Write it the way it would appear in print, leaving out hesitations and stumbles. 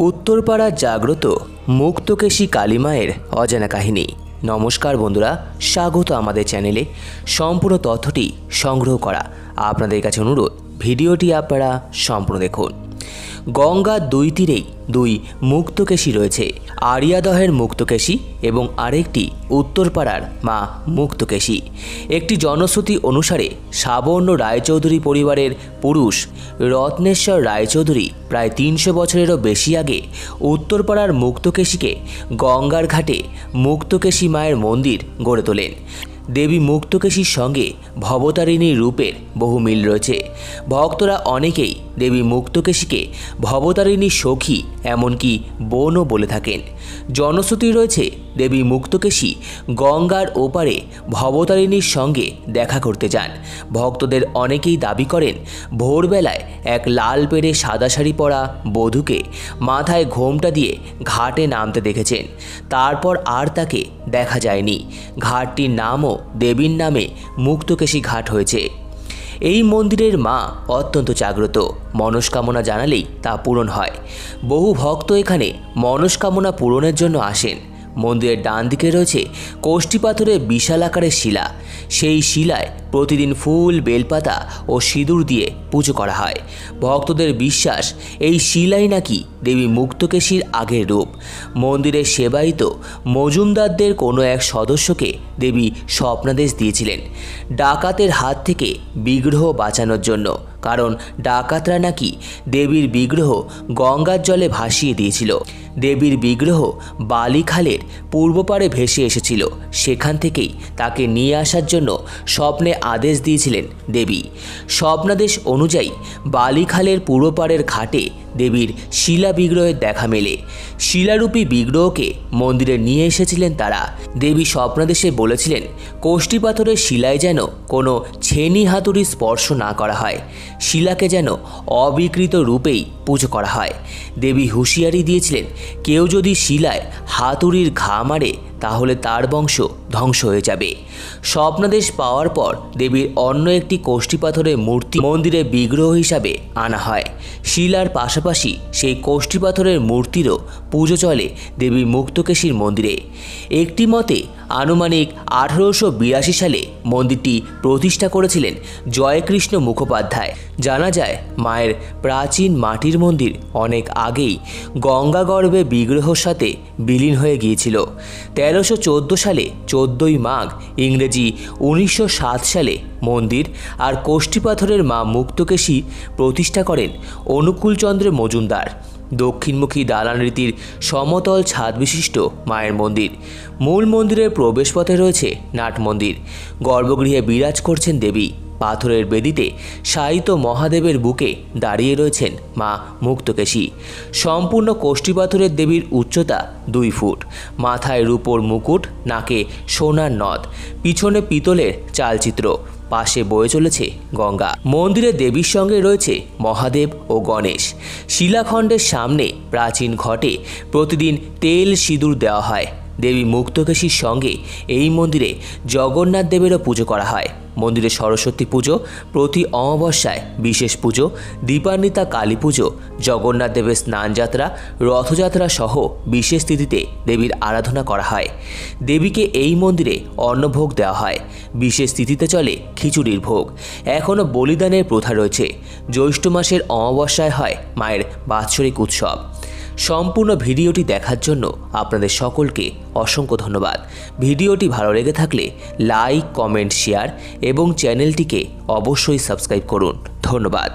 उत्तरपाड़ा जाग्रत मुक्तकेशी काली मायेर अजाना काहिनी। नमस्कार बंधुरा, स्वागत आमादेर चैनेले। सम्पूर्ण तथ्यटी संग्रह करा आपनादेर काछे अनुरोध भिडियोटी आपनारा सम्पूर्ण देखुन। गंगार दुई तीरेई दुई मुक्तकेशी रयेछे, आड़ियादहेर मुक्तकेशी एवं आरेकटी उत्तरपाड़ार मा मुक्तकेशी। एकटी जनश्रुति अनुसारे साबर्ण रायचौधुरी परिवारेर पुरुष रत्नेश्वर रायचौधुरी प्राय 300 बछरेरो बेशी आगे उत्तरपाड़ार मुक्तकेशीके गंगार घाटे मुक्तकेशी मायेर मंदिर गड़े तोलेन। देवी मुक्तकेशीर संगे भवतारिणी रूपेर बहु मिल रयेछे। भक्तरा अनेकेई देवी मुक्तकेशीके भवतारिणी सखी एमनकि बोनও बोले थाकेन। जनश्रुति रयेछे देवी मुक्तकेशी गंगार ओपारे भवतारिणीर संगे देखा करते जान। भक्तদের अनेकेई दाबी करेन भोरबेलाय एक लाल पेड़े सादा शाड़ी परा बधूके माथाय घोमटा दिए घाटे नामते देखेছেন। तारपर आर ताके देखा जायনি। घाटটির नामও देवीर नामे मुक्तकेशी घाट হয়েছে। এই মন্দিরের মা অত্যন্ত জাগ্রত, মনস্কামনা জানালেই তা পূরণ হয়। বহু ভক্ত এখানে মনস্কামনা পূরণের জন্য আসেন। মন্দিরের ডান দিকে রয়েছে কোষ্ঠী পাথরের বিশাল আকারের শিলা। সেই শিলায় প্রতিদিন ফুল, বেলপাতা ও সিঁদুর দিয়ে পুজো করা হয়। ভক্তদের বিশ্বাস এই শিলাই নাকি দেবী মুক্তকেশীর আগের রূপ। মন্দিরের সেবায়িত মজুমদারদের কোনো এক সদস্যকে দেবী স্বপ্নাদেশ দিয়েছিলেন ডাকাতের হাত থেকে বিগ্রহ বাঁচানোর জন্য, কারণ ডাকাতরা নাকি দেবীর বিগ্রহ গঙ্গার জলে ভাসিয়ে দিয়েছিল। দেবীর বিগ্রহ বালিখালের পূর্ব পারে ভেসে এসেছিল। সেখান থেকেই তাকে নিয়ে আসার জন্য স্বপ্নে আদেশ দিয়েছিলেন দেবী। স্বপ্নাদেশ অনুযায়ী বালিখালের পূর্ব পাড়ের ঘাটে দেবীর শিলা বিগ্রহের দেখা মেলে। শিলারূপী বিগ্রহকে মন্দিরে নিয়ে এসেছিলেন তারা। দেবী স্বপ্নাদেশে বলেছিলেন কোষ্ঠী পাথরের শিলায় যেন কোনো ছেনি হাতুড়ি স্পর্শ না করা হয়, শিলাকে যেন অবিকৃত রূপেই পুজো করা হয়। দেবী হুঁশিয়ারি দিয়েছিলেন কেউ যদি শিলায় হাতুড়ির ঘা মারে তাহলে তার বংশ ধ্বংস হয়ে যাবে। স্বপ্নাদেশ পাওয়ার পর দেবীর অন্য একটি কোষ্ঠী পাথরের মূর্তি মন্দিরে বিগ্রহ হিসাবে আনা হয়। শিলার পাশাপাশি সেই কোষ্ঠী পাথরের মূর্তিরও পুজো চলে দেবী মুক্তকেশীর মন্দিরে। একটি মতে আনুমানিক 1882 সালে মন্দিরটি প্রতিষ্ঠা করেছিলেন জয়কৃষ্ণ মুখোপাধ্যায়। জানা যায় মায়ের প্রাচীন মাটির মন্দির অনেক আগেই গঙ্গাগর্ভে বিগ্রহর সাথে বিলীন হয়ে গিয়েছিল। 1314 সালে 14ই মাঘ ইংরেজি 1907 সালে মন্দির আর কোষ্ঠী পাথরের মা মুক্তকেশী প্রতিষ্ঠা করেন অনুকূলচন্দ্র মজুমদার। দক্ষিণমুখী দালান রীতির সমতল ছাদ বিশিষ্ট মায়ের মন্দির। মূল মন্দিরের প্রবেশপথে রয়েছে নাট মন্দির। গর্ভগৃহে বিরাজ করছেন দেবী। পাথরের বেদিতে শায়িত মহাদেবের বুকে দাঁড়িয়ে রয়েছেন মা মুক্তকেশী। সম্পূর্ণ কোষ্ঠী পাথরের দেবীর উচ্চতা 2 ফুট। মাথায় রূপোর মুকুট, নাকে সোনার নথ, পিছনে পিতলের চালচিত্র, পাশে বয়ে চলেছে গঙ্গা। মন্দিরে দেবীর সঙ্গে রয়েছে মহাদেব ও গণেশ। শিলাখণ্ডের সামনে প্রাচীন ঘটে প্রতিদিন তেল সিঁদুর দেওয়া হয়। দেবী মুক্তকেশীর সঙ্গে এই মন্দিরে জগন্নাথ দেবেরও পুজো করা হয়। মন্দিরে সরস্বতী পুজো, প্রতি অমাবস্যায় বিশেষ পুজো, দীপান্বিতা কালী পুজো, জগন্নাথ দেবের স্নানযাত্রা, রথযাত্রা সহ বিশেষ তিথিতে দেবীর আরাধনা করা হয়। দেবীকে এই মন্দিরে অন্নভোগ দেওয়া হয়। বিশেষ তিথিতে চলে খিচুড়ির ভোগ। এখনও বলিদানের প্রথা রয়েছে। জ্যৈষ্ঠ মাসের অমাবস্যায় হয় মায়ের বাৎসরিক উৎসব। সম্পূর্ণ ভিডিওটি দেখার জন্য আপনাদের সকলকে অসংখ্য ধন্যবাদ। ভিডিওটি ভালো লেগে থাকলে লাইক, কমেন্ট, শেয়ার এবং চ্যানেলটিকে অবশ্যই সাবস্ক্রাইব করুন। ধন্যবাদ।